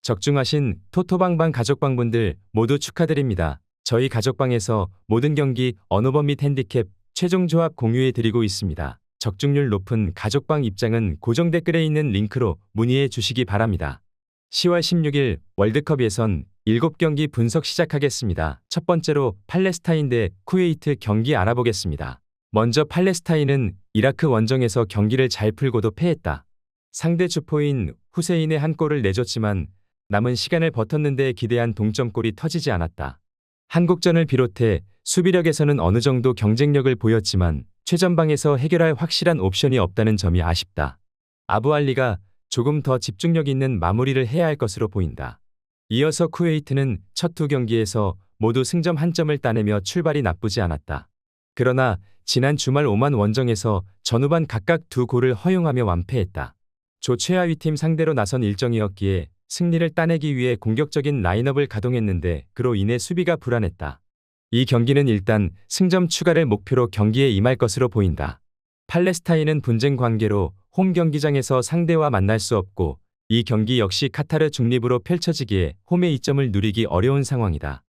적중하신 토토방방 가족방분들 모두 축하드립니다. 저희 가족방에서 모든 경기 언어범 및 핸디캡 최종 조합 공유해 드리고 있습니다. 적중률 높은 가족방 입장은 고정 댓글에 있는 링크로 문의해 주시기 바랍니다. 10월 16일 월드컵 예선 7경기 분석 시작하겠습니다. 첫 번째로 팔레스타인 대 쿠웨이트 경기 알아보겠습니다. 먼저 팔레스타인은 이라크 원정에서 경기를 잘 풀고도 패했다. 상대 주포인 후세인의 한 골을 내줬지만 남은 시간을 버텼는데 기대한 동점골이 터지지 않았다. 한국전을 비롯해 수비력에서는 어느 정도 경쟁력을 보였지만 최전방에서 해결할 확실한 옵션이 없다는 점이 아쉽다. 아부알리가 조금 더 집중력 있는 마무리를 해야 할 것으로 보인다. 이어서 쿠웨이트는 첫 두 경기에서 모두 승점 1점을 따내며 출발이 나쁘지 않았다. 그러나 지난 주말 오만 원정에서 전후반 각각 두 골을 허용하며 완패했다. 조 최하위팀 상대로 나선 일정이었기에 승리를 따내기 위해 공격적인 라인업을 가동했는데 그로 인해 수비가 불안했다. 이 경기는 일단 승점 추가를 목표로 경기에 임할 것으로 보인다. 팔레스타인은 분쟁 관계로 홈 경기장에서 상대와 만날 수 없고 이 경기 역시 카타르 중립으로 펼쳐지기에 홈의 이점을 누리기 어려운 상황이다.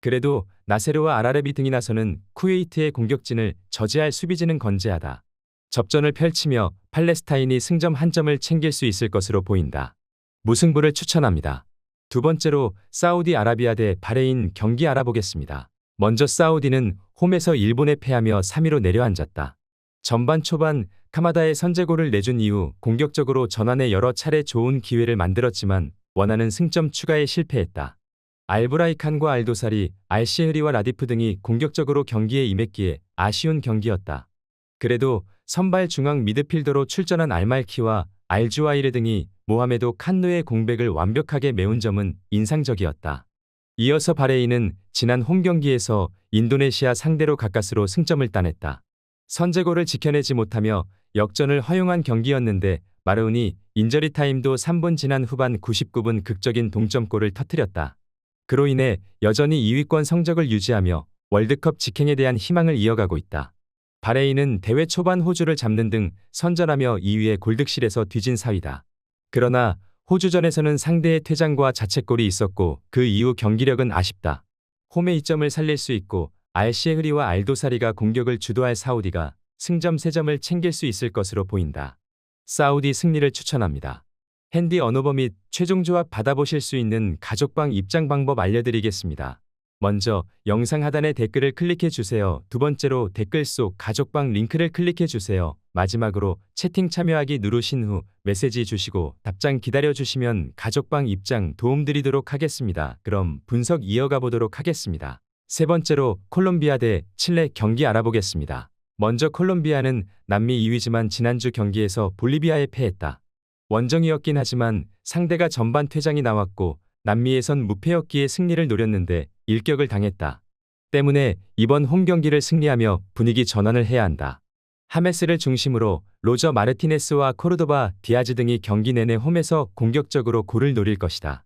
그래도 나세르와 아라레비 등이 나서는 쿠웨이트의 공격진을 저지할 수비진은 건재하다. 접전을 펼치며 팔레스타인이 승점 1점을 챙길 수 있을 것으로 보인다. 무승부를 추천합니다. 두 번째로 사우디아라비아 대 바레인 경기 알아보겠습니다. 먼저 사우디는 홈에서 일본에 패하며 3위로 내려앉았다. 전반 초반 카마다의 선제골을 내준 이후 공격적으로 전환에 여러 차례 좋은 기회를 만들었지만 원하는 승점 추가에 실패했다. 알브라이칸과 알도사리, 알시흐리와 라디프 등이 공격적으로 경기에 임했기에 아쉬운 경기였다. 그래도 선발 중앙 미드필더로 출전한 알말키와 알주와이르 등이 모하메도 칸누의 공백을 완벽하게 메운 점은 인상적이었다. 이어서 바레인은 지난 홈 경기에서 인도네시아 상대로 가까스로 승점을 따냈다. 선제골을 지켜내지 못하며 역전을 허용한 경기였는데 마르운이 인저리 타임도 3분 지난 후반 99분 극적인 동점골을 터뜨렸다. 그로 인해 여전히 2위권 성적을 유지하며 월드컵 직행에 대한 희망을 이어가고 있다. 바레인은 대회 초반 호주를 잡는 등 선전하며 2위의 골득실에서 뒤진 사위다. 그러나 호주전에서는 상대의 퇴장과 자책골이 있었고 그 이후 경기력은 아쉽다. 홈의 이점을 살릴 수 있고 알시에흐리와 알도사리가 공격을 주도할 사우디가 승점 3점을 챙길 수 있을 것으로 보인다. 사우디 승리를 추천합니다. 핸디 언어버 및 최종 조합 받아보실 수 있는 가족방 입장 방법 알려드리겠습니다. 먼저 영상 하단에 댓글을 클릭해 주세요. 두 번째로 댓글 속 가족방 링크를 클릭해 주세요. 마지막으로 채팅 참여하기 누르신 후 메시지 주시고 답장 기다려 주시면 가족방 입장 도움드리도록 하겠습니다. 그럼 분석 이어가 보도록 하겠습니다. 세 번째로 콜롬비아 대 칠레 경기 알아보겠습니다. 먼저 콜롬비아는 남미 2위지만 지난주 경기에서 볼리비아에 패했다. 원정이었긴 하지만 상대가 전반 퇴장이 나왔고 남미에선 무패였기에 승리를 노렸는데 일격을 당했다. 때문에 이번 홈 경기를 승리하며 분위기 전환을 해야 한다. 하메스를 중심으로 로저 마르티네스와 코르도바, 디아즈 등이 경기 내내 홈에서 공격적으로 골을 노릴 것이다.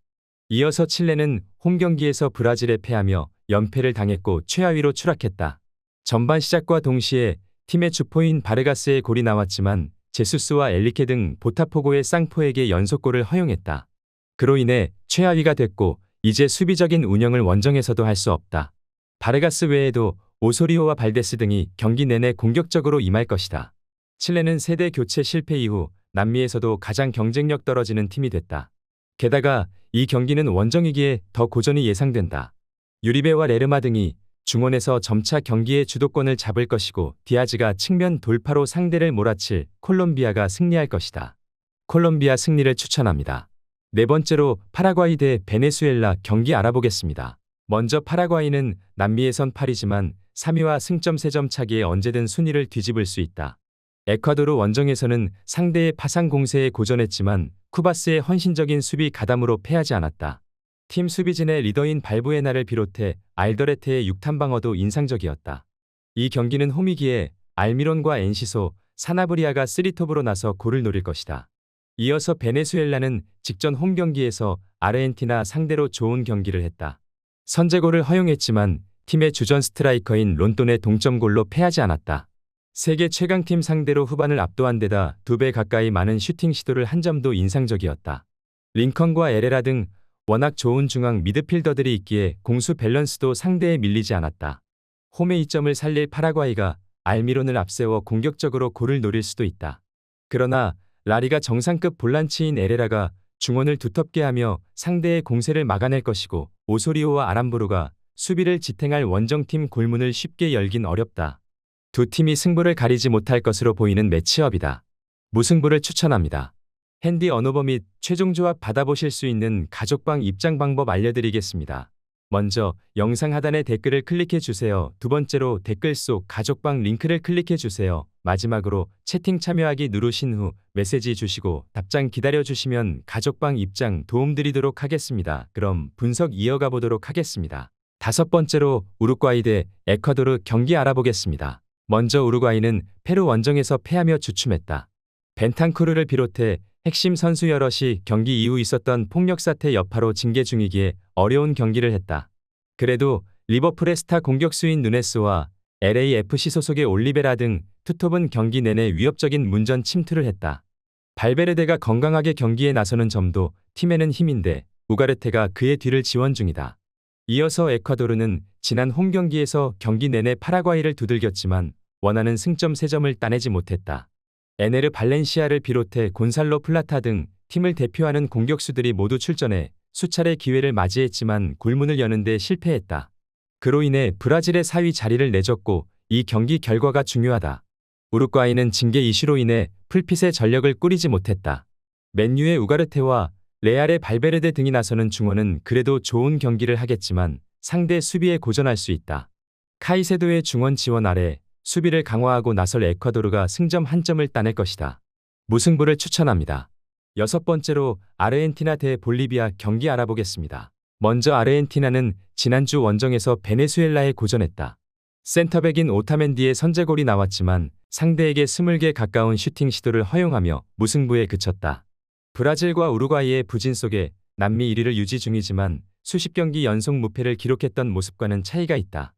이어서 칠레는 홈 경기에서 브라질에 패하며 연패를 당했고 최하위로 추락했다. 전반 시작과 동시에 팀의 주포인 바르가스의 골이 나왔지만 제수스와 엘리케 등 보타포고의 쌍포에게 연속골을 허용했다. 그로 인해 최하위가 됐고 이제 수비적인 운영을 원정에서도 할 수 없다. 바르가스 외에도 오소리오와 발데스 등이 경기 내내 공격적으로 임할 것이다. 칠레는 세대 교체 실패 이후 남미에서도 가장 경쟁력 떨어지는 팀이 됐다. 게다가 이 경기는 원정이기에 더 고전이 예상된다. 유리베와 레르마 등이 중원에서 점차 경기의 주도권을 잡을 것이고 디아즈가 측면 돌파로 상대를 몰아칠 콜롬비아가 승리할 것이다. 콜롬비아 승리를 추천합니다. 네 번째로 파라과이 대 베네수엘라 경기 알아보겠습니다. 먼저 파라과이는 남미에선 8위지만 3위와 승점 3점 차기에 언제든 순위를 뒤집을 수 있다. 에콰도르 원정에서는 상대의 파상 공세에 고전했지만 쿠바스의 헌신적인 수비 가담으로 패하지 않았다. 팀 수비진의 리더인 발부에나를 비롯해 알더레테의 6탄 방어도 인상적이었다. 이 경기는 홈이기에 알미론과 엔시소, 사나브리아가 3톱으로 나서 골을 노릴 것이다. 이어서 베네수엘라는 직전 홈 경기에서 아르헨티나 상대로 좋은 경기를 했다. 선제골을 허용했지만 팀의 주전 스트라이커인 론돈의 동점골로 패하지 않았다. 세계 최강팀 상대로 후반을 압도한 데다 2배 가까이 많은 슈팅 시도를 한 점도 인상적이었다. 링컨과 에레라 등 워낙 좋은 중앙 미드필더들이 있기에 공수 밸런스도 상대에 밀리지 않았다. 홈의 이점을 살릴 파라과이가 알미론을 앞세워 공격적으로 골을 노릴 수도 있다. 그러나 라리가 정상급 볼란치인 에레라가 중원을 두텁게 하며 상대의 공세를 막아낼 것이고 오소리오와 아람부르가 수비를 지탱할 원정팀 골문을 쉽게 열긴 어렵다. 두 팀이 승부를 가리지 못할 것으로 보이는 매치업이다. 무승부를 추천합니다. 핸디 언어버 및 최종 조합 받아보실 수 있는 가족방 입장 방법 알려드리겠습니다. 먼저 영상 하단의 댓글을 클릭해 주세요. 두 번째로 댓글 속 가족방 링크를 클릭해 주세요. 마지막으로 채팅 참여하기 누르신 후 메시지 주시고 답장 기다려 주시면 가족방 입장 도움드리도록 하겠습니다. 그럼 분석 이어가 보도록 하겠습니다. 다섯 번째로 우루과이 대 에콰도르 경기 알아보겠습니다. 먼저 우루과이는 페루 원정에서 패하며 주춤했다. 벤탄쿠르를 비롯해 핵심 선수 여럿이 경기 이후 있었던 폭력 사태 여파로 징계 중이기에 어려운 경기를 했다. 그래도 리버풀의 스타 공격수인 누네스와 LAFC 소속의 올리베라 등 투톱은 경기 내내 위협적인 문전 침투를 했다. 발베르데가 건강하게 경기에 나서는 점도 팀에는 힘인데 우가르테가 그의 뒤를 지원 중이다. 이어서 에콰도르는 지난 홈 경기에서 경기 내내 파라과이를 두들겼지만 원하는 승점 3점을 따내지 못했다. 에네르 발렌시아를 비롯해 곤살로 플라타 등 팀을 대표하는 공격수들이 모두 출전해 수차례 기회를 맞이했지만 골문을 여는데 실패했다. 그로 인해 브라질의 4위 자리를 내줬고 이 경기 결과가 중요하다. 우루과이는 징계 이슈로 인해 풀핏의 전력을 꾸리지 못했다. 맨유의 우가르테와 레알의 발베르데 등이 나서는 중원은 그래도 좋은 경기를 하겠지만 상대 수비에 고전할 수 있다. 카이세도의 중원 지원 아래 수비를 강화하고 나설 에콰도르가 승점 1점을 따낼 것이다. 무승부를 추천합니다. 여섯 번째로 아르헨티나 대 볼리비아 경기 알아보겠습니다. 먼저 아르헨티나는 지난주 원정에서 베네수엘라에 고전했다. 센터백인 오타멘디의 선제골이 나왔지만 상대에게 20개 가까운 슈팅 시도를 허용하며 무승부에 그쳤다. 브라질과 우루과이의 부진 속에 남미 1위를 유지 중이지만 수십 경기 연속 무패를 기록했던 모습과는 차이가 있다.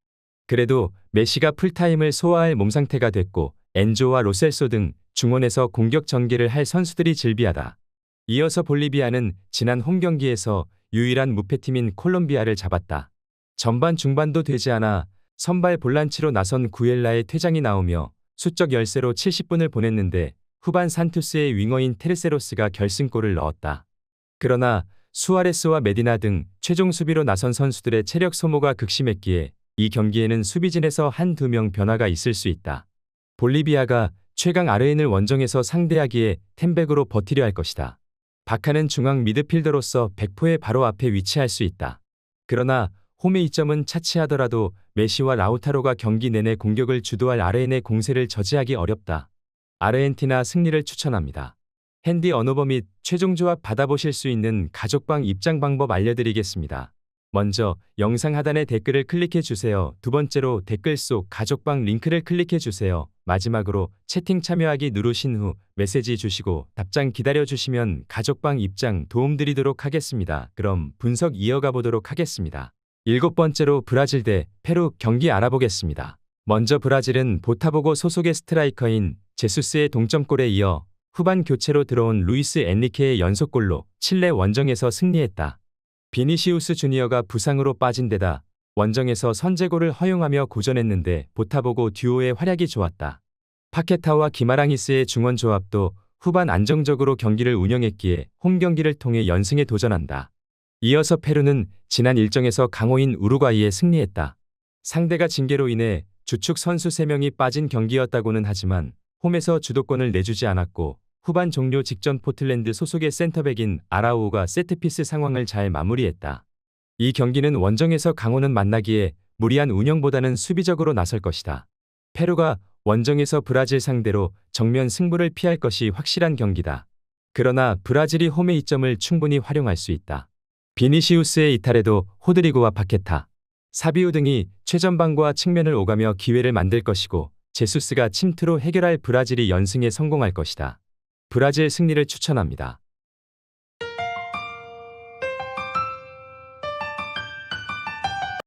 그래도 메시가 풀타임을 소화할 몸 상태가 됐고 엔조와 로셀소 등 중원에서 공격 전개를 할 선수들이 즐비하다. 이어서 볼리비아는 지난 홈 경기에서 유일한 무패팀인 콜롬비아를 잡았다. 전반 중반도 되지 않아 선발 볼란치로 나선 구엘라의 퇴장이 나오며 수적 열세로 70분을 보냈는데 후반 산투스의 윙어인 테르세로스가 결승골을 넣었다. 그러나 수아레스와 메디나 등 최종 수비로 나선 선수들의 체력 소모가 극심했기에 이 경기에는 수비진에서 한두 명 변화가 있을 수 있다. 볼리비아가 최강 아르헨을 원정에서 상대하기에 템백으로 버티려 할 것이다. 바카는 중앙 미드필더로서 백포의 바로 앞에 위치할 수 있다. 그러나 홈의 이점은 차치하더라도 메시와 라우타로가 경기 내내 공격을 주도할 아르헨의 공세를 저지하기 어렵다. 아르헨티나 승리를 추천합니다. 핸디 언어버 및 최종 조합 받아보실 수 있는 가족방 입장 방법 알려드리겠습니다. 먼저 영상 하단의 댓글을 클릭해 주세요. 두 번째로 댓글 속 가족방 링크를 클릭해 주세요. 마지막으로 채팅 참여하기 누르신 후 메시지 주시고 답장 기다려 주시면 가족방 입장 도움드리도록 하겠습니다. 그럼 분석 이어가 보도록 하겠습니다. 일곱 번째로 브라질 대 페루 경기 알아보겠습니다. 먼저 브라질은 보타보고 소속의 스트라이커인 제수스의 동점골에 이어 후반 교체로 들어온 루이스 엔리케의 연속골로 칠레 원정에서 승리했다. 비니시우스 주니어가 부상으로 빠진 데다 원정에서 선제골을 허용하며 고전했는데 보타보고 듀오의 활약이 좋았다. 파케타와 기마랑이스의 중원 조합도 후반 안정적으로 경기를 운영했기에 홈 경기를 통해 연승에 도전한다. 이어서 페루는 지난 일정에서 강호인 우루과이에 승리했다. 상대가 징계로 인해 주축 선수 3명이 빠진 경기였다고는 하지만 홈에서 주도권을 내주지 않았고 후반 종료 직전 포틀랜드 소속의 센터백인 아라우오가 세트피스 상황을 잘 마무리했다. 이 경기는 원정에서 강호는 만나기에 무리한 운영보다는 수비적으로 나설 것이다. 페루가 원정에서 브라질 상대로 정면 승부를 피할 것이 확실한 경기다. 그러나 브라질이 홈의 이점을 충분히 활용할 수 있다. 비니시우스의 이탈에도 호드리고와 파케타, 사비우 등이 최전방과 측면을 오가며 기회를 만들 것이고 제수스가 침투로 해결할 브라질이 연승에 성공할 것이다. 브라질 승리를 추천합니다.